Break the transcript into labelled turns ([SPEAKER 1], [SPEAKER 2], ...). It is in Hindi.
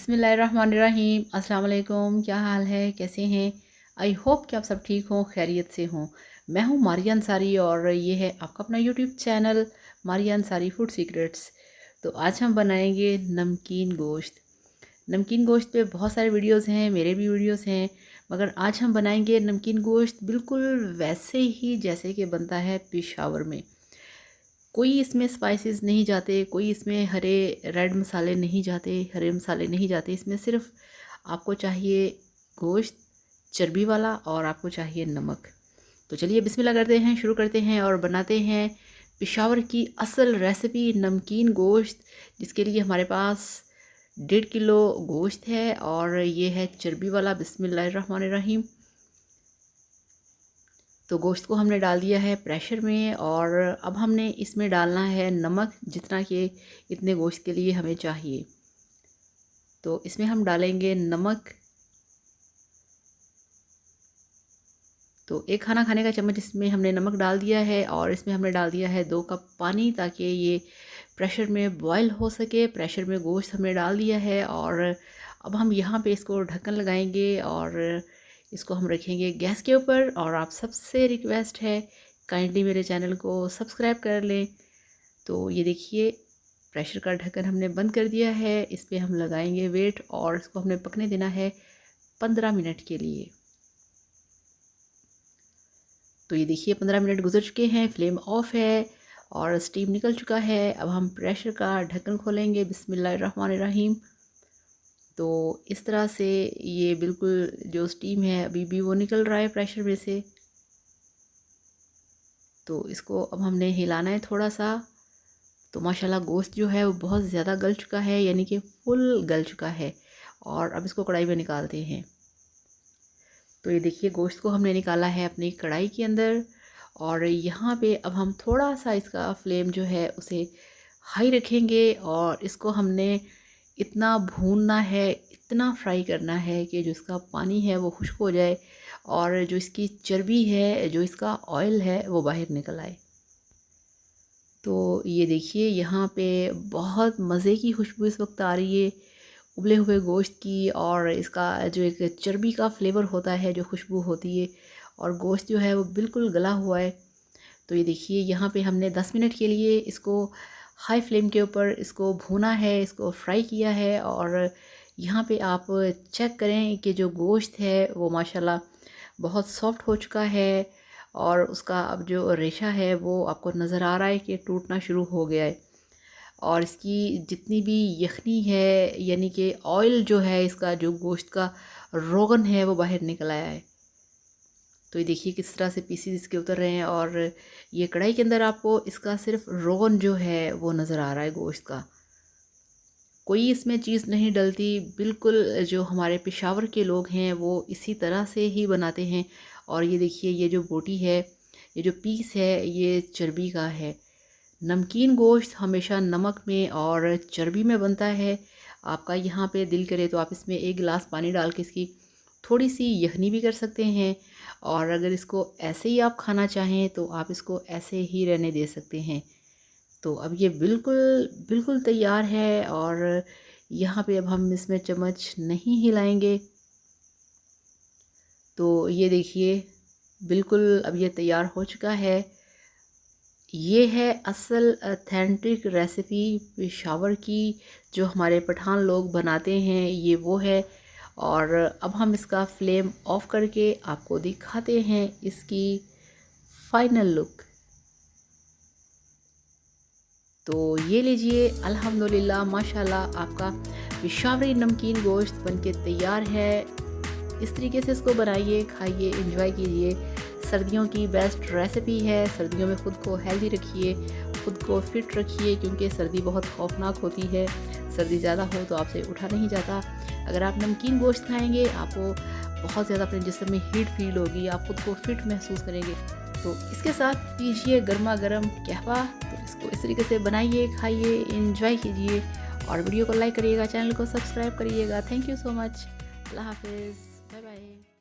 [SPEAKER 1] बिस्मिल्लाहिर्रहमानिर्रहीम। अस्सलाम वालेकुम। क्या हाल है, कैसे हैं? आई होप कि आप सब ठीक हों, खैरियत से हों। मैं हूं मारिया अंसारी और ये है आपका अपना YouTube channel Maria Ansari food secrets. तो आज हम बनाएंगे नमकीन गोश्त। नमकीन गोश्त पे बहुत सारे वीडियोस हैं, मेरे भी वीडियोस हैं, मगर आज हम बनाएंगे नमकीन गोश्त बिल्कुल वैसे ही जैसे कि बनता है पेशावर में। कोई इसमें स्पाइसेस नहीं जाते, कोई इसमें हरे रेड मसाले नहीं जाते, हरे मसाले नहीं जाते। इसमें सिर्फ आपको चाहिए गोश्त चर्बी वाला और आपको चाहिए नमक। तो चलिए बिस्मिल्लाह करते हैं, शुरू करते हैं और बनाते हैं पेशावर की असल रेसिपी नमकीन गोश्त, जिसके लिए हमारे पास 1.5 किलो गोश्त है और ये है चर्बी वाला। बिस्मिल्लाहिर्रहमानिर्रहीम। तो गोश्त को हमने डाल दिया है प्रेशर में और अब हमने इसमें डालना है नमक, जितना कि इतने गोश्त के लिए हमें चाहिए। तो इसमें हम डालेंगे नमक। तो 1 खाना खाने का चम्मच इसमें हमने नमक डाल दिया है और इसमें हमने डाल दिया है 2 कप पानी, ताकि ये प्रेशर में बॉयल हो सके। प्रेशर में गोश्त हमने डाल दिया है और अब हम यहाँ पे इसको ढक्कन लगाएंगे और इसको हम रखेंगे गैस के ऊपर। और आप सबसे रिक्वेस्ट है, काइंडली मेरे चैनल को सब्सक्राइब कर लें। तो ये देखिए, प्रेशर का ढक्कन हमने बंद कर दिया है। इस पर हम लगाएंगे वेट और इसको हमने पकने देना है 15 मिनट के लिए। तो ये देखिए 15 मिनट गुजर चुके हैं, फ्लेम ऑफ है और स्टीम निकल चुका है। अब हम प्रेशर का ढक्कन खोलेंगे। बिस्मिल्लाहिर्रहमानिर्रहीम। तो इस तरह से ये बिल्कुल जो स्टीम है अभी भी वो निकल रहा है प्रेशर में से। तो इसको अब हमने हिलाना है थोड़ा सा। तो माशाल्लाह गोश्त जो है वो बहुत ज़्यादा गल चुका है, यानी कि फुल गल चुका है। और अब इसको कढ़ाई में निकालते हैं। तो ये देखिए गोश्त को हमने निकाला है अपनी कढ़ाई के अंदर और यहाँ पे अब हम थोड़ा सा इसका फ्लेम जो है उसे हाई रखेंगे और इसको हमने इतना भूनना है, इतना फ्राई करना है कि जो इसका पानी है वो खुश्क हो जाए और जो इसकी चर्बी है, जो इसका ऑयल है वो बाहर निकल आए। तो ये देखिए यहाँ पे बहुत मज़े की खुशबू इस वक्त आ रही है उबले हुए गोश्त की, और इसका जो एक चर्बी का फ्लेवर होता है, जो खुशबू होती है, और गोश्त जो है वो बिल्कुल गला हुआ है। तो ये देखिए यहाँ पे हमने 10 मिनट के लिए इसको हाई फ्लेम के ऊपर इसको भूना है, इसको फ्राई किया है। और यहाँ पे आप चेक करें कि जो गोश्त है वो माशाल्लाह बहुत सॉफ्ट हो चुका है और उसका अब जो रेशा है वो आपको नज़र आ रहा है कि टूटना शुरू हो गया है। और इसकी जितनी भी यखनी है, यानी कि ऑयल जो है, इसका जो गोश्त का रोगन है वो बाहर निकल आया है। तो ये देखिए किस तरह से पीसीज इसके उतर रहे हैं और ये कढ़ाई के अंदर आपको इसका सिर्फ रोगन जो है वो नज़र आ रहा है गोश्त का। कोई इसमें चीज़ नहीं डलती, बिल्कुल जो हमारे पेशावर के लोग हैं वो इसी तरह से ही बनाते हैं। और ये देखिए ये जो बोटी है, ये जो पीस है, ये चर्बी का है। नमकीन गोश्त हमेशा नमक में और चर्बी में बनता है। आपका यहाँ पे दिल करे तो आप इसमें 1 गिलास पानी डाल के इसकी थोड़ी सी यखनी भी कर सकते हैं, और अगर इसको ऐसे ही आप खाना चाहें तो आप इसको ऐसे ही रहने दे सकते हैं। तो अब ये बिल्कुल बिल्कुल तैयार है और यहाँ पे अब हम इसमें चम्मच नहीं हिलाएंगे। तो ये देखिए बिल्कुल अब ये तैयार हो चुका है। ये है असल ऑथेंटिक रेसिपी पेशावर की, जो हमारे पठान लोग बनाते हैं, ये वो है। और अब हम इसका फ्लेम ऑफ करके आपको दिखाते हैं इसकी फाइनल लुक। तो ये लीजिए, अल्हम्दुलिल्लाह माशाल्लाह आपका पेशावरी नमकीन गोश्त बनके तैयार है। इस तरीके से इसको बनाइए, खाइए, एंजॉय कीजिए। सर्दियों की बेस्ट रेसिपी है। सर्दियों में ख़ुद को हेल्दी रखिए, ख़ुद को फिट रखिए, क्योंकि सर्दी बहुत खौफनाक होती है। सर्दी ज़्यादा हो तो आपसे उठा नहीं जाता। अगर आप नमकीन गोश्त खाएंगे आपको बहुत ज़्यादा अपने जिस्म में हीट फील होगी, आप ख़ुद को फिट महसूस करेंगे। तो इसके साथ पीजिए गर्मा गर्म कहवा। तो इसको इस तरीके से बनाइए, खाइए, एंजॉय कीजिए और वीडियो को लाइक करिएगा, चैनल को सब्सक्राइब करिएगा। Thank you so much. अल्लाह हाफिज़, बाय बाय।